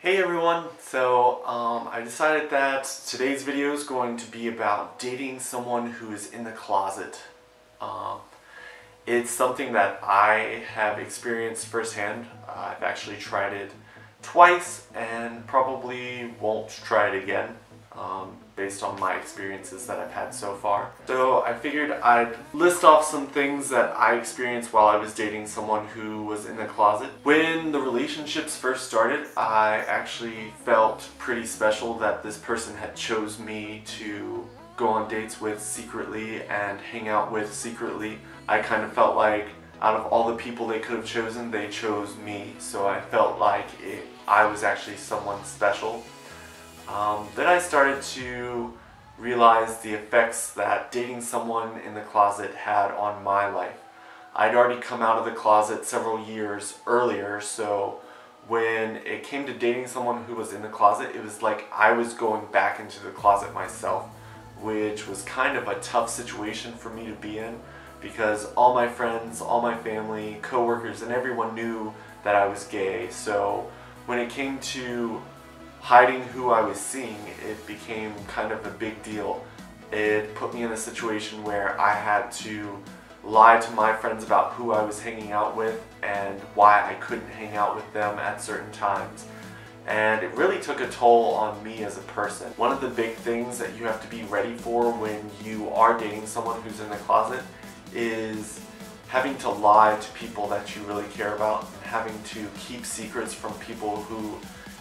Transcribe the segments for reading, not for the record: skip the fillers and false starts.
Hey everyone, I decided that today's video is going to be about dating someone who is in the closet. Um, it's something that I have experienced firsthand. I've actually tried it twice and probably won't try it again based on my experiences that I've had so far. So I figured I'd list off some things that I experienced while I was dating someone who was in the closet. When the relationships first started, I actually felt pretty special that this person had chose me to go on dates with secretly and hang out with secretly. I kind of felt like out of all the people they could have chosen, they chose me. So I felt like I was actually someone special. Then I started to realize the effects that dating someone in the closet had on my life. I'd already come out of the closet several years earlier, so when it came to dating someone who was in the closet, it was like I was going back into the closet myself, which was kind of a tough situation for me to be in because all my friends, all my family, coworkers, and everyone knew that I was gay. So when it came to hiding who I was seeing, it became kind of a big deal. It put me in a situation where I had to lie to my friends about who I was hanging out with and why I couldn't hang out with them at certain times. And it really took a toll on me as a person. One of the big things that you have to be ready for when you are dating someone who's in the closet is having to lie to people that you really care about, and having to keep secrets from people who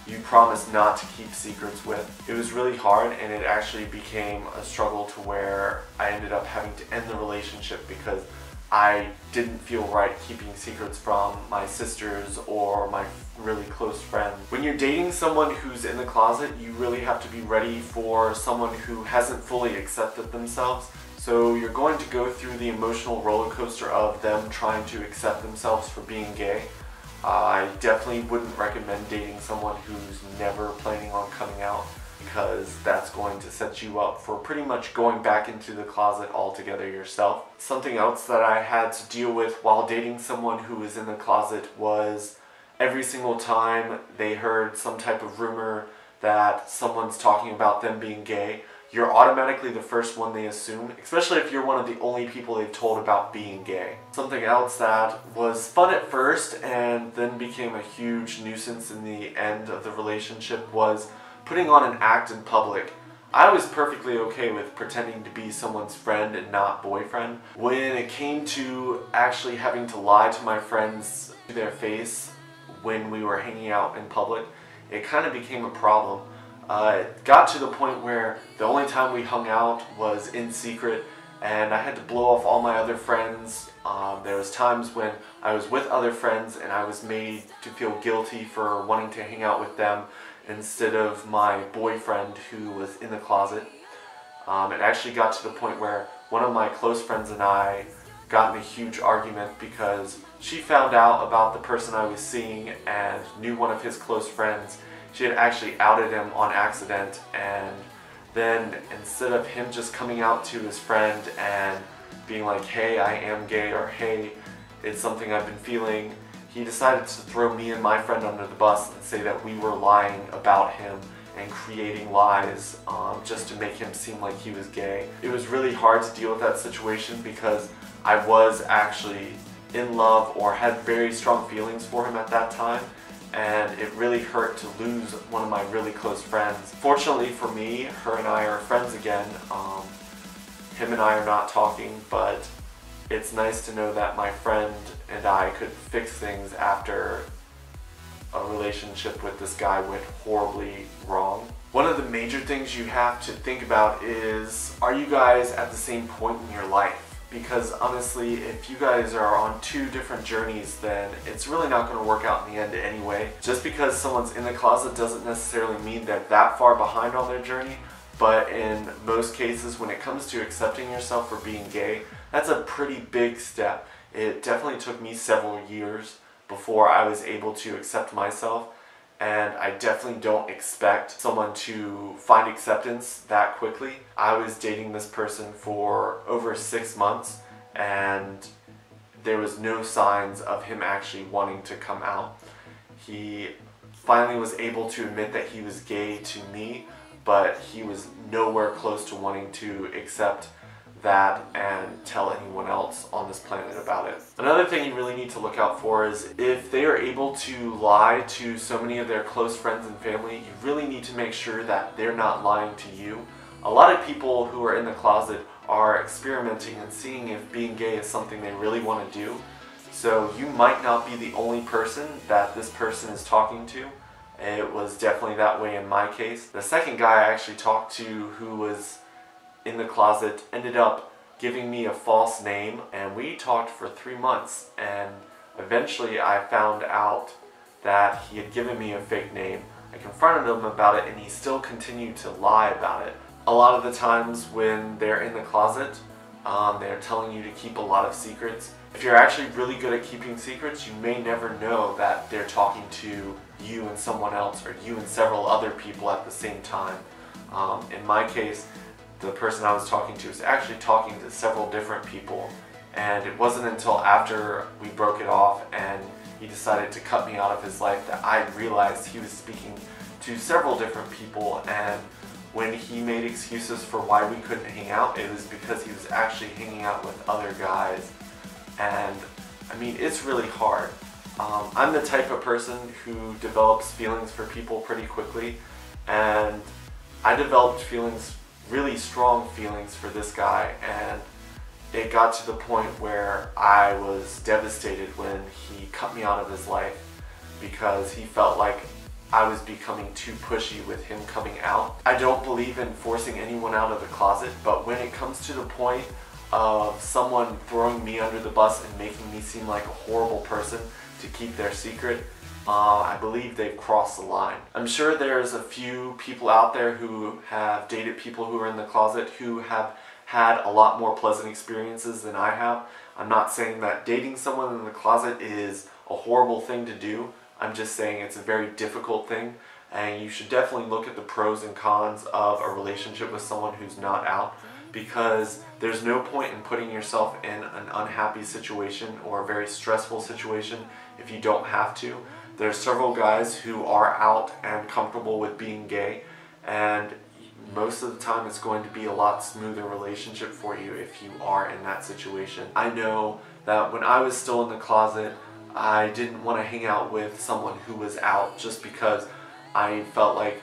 you promise not to keep secrets with. It was really hard, and it actually became a struggle to where I ended up having to end the relationship because I didn't feel right keeping secrets from my sisters or my really close friends. When you're dating someone who's in the closet, you really have to be ready for someone who hasn't fully accepted themselves. So you're going to go through the emotional roller coaster of them trying to accept themselves for being gay. I definitely wouldn't recommend dating someone who's never planning on coming out, because that's going to set you up for pretty much going back into the closet altogether yourself. Something else that I had to deal with while dating someone who was in the closet was every single time they heard some type of rumor that someone's talking about them being gay, you're automatically the first one they assume, especially if you're one of the only people they've told about being gay. Something else that was fun at first and then became a huge nuisance in the end of the relationship was putting on an act in public. I was perfectly okay with pretending to be someone's friend and not boyfriend. When it came to actually having to lie to my friends to their face when we were hanging out in public, it kind of became a problem. It got to the point where the only time we hung out was in secret, and I had to blow off all my other friends. There was times when I was with other friends and I was made to feel guilty for wanting to hang out with them instead of my boyfriend who was in the closet. It actually got to the point where one of my close friends and I got in a huge argument because she found out about the person I was seeing and knew one of his close friends. She had actually outed him on accident, and then instead of him just coming out to his friend and being like, hey, I am gay, or hey, it's something I've been feeling, he decided to throw me and my friend under the bus and say that we were lying about him and creating lies just to make him seem like he was gay. It was really hard to deal with that situation because I was actually in love or had very strong feelings for him at that time, and it really hurt to lose one of my really close friends. Fortunately for me, her and I are friends again. Him and I are not talking, but it's nice to know that my friend and I could fix things after a relationship with this guy went horribly wrong. One of the major things you have to think about is, are you guys at the same point in your life? Because honestly, if you guys are on two different journeys, then it's really not going to work out in the end anyway. Just because someone's in the closet doesn't necessarily mean they're that far behind on their journey, but in most cases, when it comes to accepting yourself for being gay, that's a pretty big step. It definitely took me several years before I was able to accept myself, and I definitely don't expect someone to find acceptance that quickly. I was dating this person for over 6 months, and there was no signs of him actually wanting to come out. He finally was able to admit that he was gay to me, but he was nowhere close to wanting to accept that and tell anyone else on this planet about it. Another thing you really need to look out for is if they are able to lie to so many of their close friends and family, you really need to make sure that they're not lying to you. A lot of people who are in the closet are experimenting and seeing if being gay is something they really want to do. So you might not be the only person that this person is talking to. It was definitely that way in my case. The second guy I actually talked to who was in the closet ended up giving me a false name, and we talked for 3 months, and eventually I found out that he had given me a fake name. I confronted him about it and he still continued to lie about it. A lot of the times when they're in the closet, they're telling you to keep a lot of secrets. If you're actually really good at keeping secrets, you may never know that they're talking to you and someone else, or you and several other people at the same time. In my case, the person I was talking to was actually talking to several different people, and it wasn't until after we broke it off and he decided to cut me out of his life that I realized he was speaking to several different people. And when he made excuses for why we couldn't hang out, it was because he was actually hanging out with other guys. And I mean, it's really hard. I'm the type of person who develops feelings for people pretty quickly, and I developed really strong feelings for this guy, and it got to the point where I was devastated when he cut me out of his life because he felt like I was becoming too pushy with him coming out. I don't believe in forcing anyone out of the closet, but when it comes to the point of someone throwing me under the bus and making me seem like a horrible person to keep their secret, I believe they've crossed the line. I'm sure there's a few people out there who have dated people who are in the closet who have had a lot more pleasant experiences than I have. I'm not saying that dating someone in the closet is a horrible thing to do. I'm just saying it's a very difficult thing, and you should definitely look at the pros and cons of a relationship with someone who's not out, because there's no point in putting yourself in an unhappy situation or a very stressful situation if you don't have to. There's several guys who are out and comfortable with being gay, and most of the time it's going to be a lot smoother relationship for you if you are in that situation. I know that when I was still in the closet, I didn't want to hang out with someone who was out just because I felt like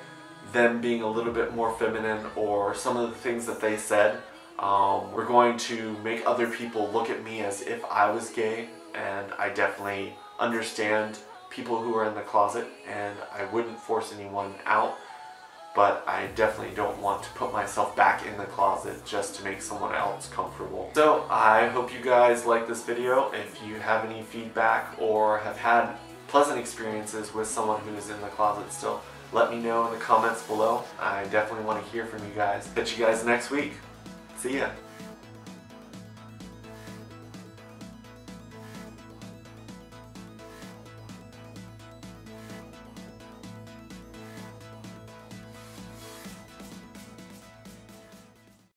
them being a little bit more feminine, or some of the things that they said were going to make other people look at me as if I was gay. And I definitely understand people who are in the closet, and I wouldn't force anyone out, but I definitely don't want to put myself back in the closet just to make someone else comfortable. So I hope you guys like this video. If you have any feedback or have had pleasant experiences with someone who is in the closet still, let me know in the comments below. I definitely want to hear from you guys. Catch you guys next week. See ya.